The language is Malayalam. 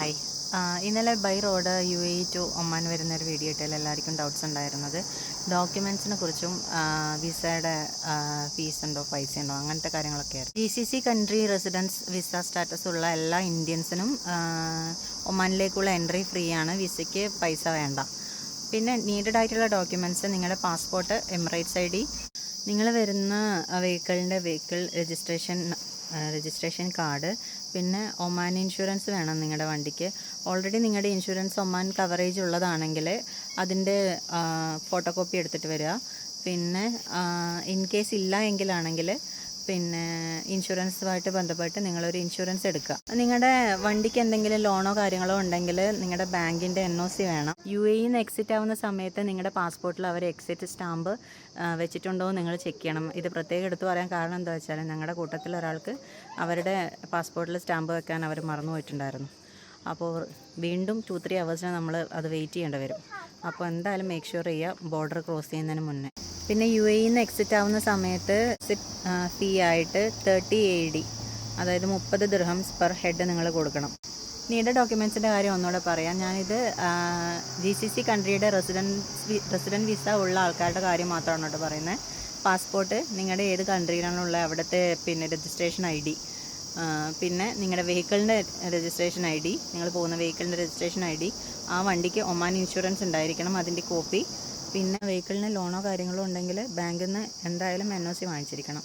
ഹായ്. ഇന്നലെ by road UAE to Oman വരുന്നൊരു വീഡിയോ ഇട്ടാൽ എല്ലാവർക്കും ഡൗട്ട്സ് ഉണ്ടായിരുന്നത് ഡോക്യുമെൻറ്റ്സിനെ കുറിച്ചും വിസയുടെ ഫീസ് ഉണ്ടോ പൈസ ഉണ്ടോ അങ്ങനത്തെ കാര്യങ്ങളൊക്കെയായിരുന്നു. GCC country residence visa status ഉള്ള എല്ലാ ഇന്ത്യൻസിനും ഒമാനിലേക്കുള്ള എൻട്രി ഫ്രീ ആണ്. വിസയ്ക്ക് പൈസ വേണ്ട. പിന്നെ നീഡഡ് ആയിട്ടുള്ള ഡോക്യുമെൻറ്റ്സ് നിങ്ങളുടെ പാസ്പോർട്ട്, എമിറേറ്റ്സ് ID, നിങ്ങൾ വരുന്ന വെഹിക്കിൾ രജിസ്ട്രേഷൻ കാർഡ്, പിന്നെ ഒമാൻ ഇൻഷുറൻസ് വേണം നിങ്ങളുടെ വണ്ടിക്ക്. ഓൾറെഡി നിങ്ങളുടെ ഇൻഷുറൻസ് ഒമാൻ കവറേജ് ഉള്ളതാണെങ്കിൽ അതിൻ്റെ ഫോട്ടോ കോപ്പി എടുത്തിട്ട് വരിക. പിന്നെ ഇൻ കേസ് ഇല്ല എങ്കിലാണെങ്കിൽ പിന്നെ ഇൻഷുറൻസുമായിട്ട് ബന്ധപ്പെട്ട് നിങ്ങളൊരു ഇൻഷുറൻസ് എടുക്കുക. നിങ്ങളുടെ വണ്ടിക്ക് എന്തെങ്കിലും ലോണോ കാര്യങ്ങളോ ഉണ്ടെങ്കിൽ നിങ്ങളുടെ ബാങ്കിൻ്റെ NOC വേണം. UAE നിന്ന് എക്സിറ്റ് ആവുന്ന സമയത്ത് നിങ്ങളുടെ പാസ്പോർട്ടിൽ അവർ എക്സിറ്റ് സ്റ്റാമ്പ് വെച്ചിട്ടുണ്ടോ നിങ്ങൾ ചെക്ക് ചെയ്യണം. ഇത് പ്രത്യേകം എടുത്തു പറയാൻ കാരണം എന്താ വെച്ചാൽ ഞങ്ങളുടെ കൂട്ടത്തിൽ ഒരാൾക്ക് അവരുടെ പാസ്പോർട്ടിൽ സ്റ്റാമ്പ് വെക്കാൻ അവർ മറന്നു പോയിട്ടുണ്ടായിരുന്നു. അപ്പോൾ വീണ്ടും 2-3 hours നമ്മൾ അത് വെയിറ്റ് ചെയ്യേണ്ടി വരും. അപ്പോൾ എന്തായാലും മേക്ക് ഷുവർ ചെയ്യുക ബോർഡർ ക്രോസ് ചെയ്യുന്നതിന് മുന്നേ. പിന്നെ UAE നിന്ന് എക്സിറ്റ് ആവുന്ന സമയത്ത് ഫീ ആയിട്ട് 30 AED, അതായത് 30 ദിർഹംസ് പെർ ഹെഡ് നിങ്ങൾ കൊടുക്കണം. നീഡഡ് ഡോക്യുമെൻറ്റ്സിൻ്റെ കാര്യം ഒന്നുകൂടെ പറയാം. ഞാനിത് GCC കൺട്രിയുടെ റെസിഡൻറ്റ് വിസ ഉള്ള ആൾക്കാരുടെ കാര്യം മാത്രമാണ് കേട്ടോ പറയുന്നത്. പാസ്പോർട്ട്, നിങ്ങളുടെ ഏത് കൺട്രിയിലാണുള്ളത് അവിടുത്തെ പിന്നെ രജിസ്ട്രേഷൻ ID, പിന്നെ നിങ്ങളുടെ വെഹിക്കിളിൻ്റെ രജിസ്ട്രേഷൻ ID, നിങ്ങൾ പോകുന്ന വെഹിക്കിളിൻ്റെ രജിസ്ട്രേഷൻ ID, ആ വണ്ടിക്ക് ഒമാൻ ഇൻഷുറൻസ് ഉണ്ടായിരിക്കണം, അതിൻ്റെ കോപ്പി, പിന്നെ വെഹിക്കിളിന് ലോണോ കാര്യങ്ങളോ ഉണ്ടെങ്കിൽ ബാങ്കിൽ നിന്ന് എന്തായാലും NOC വാങ്ങിച്ചിരിക്കണം.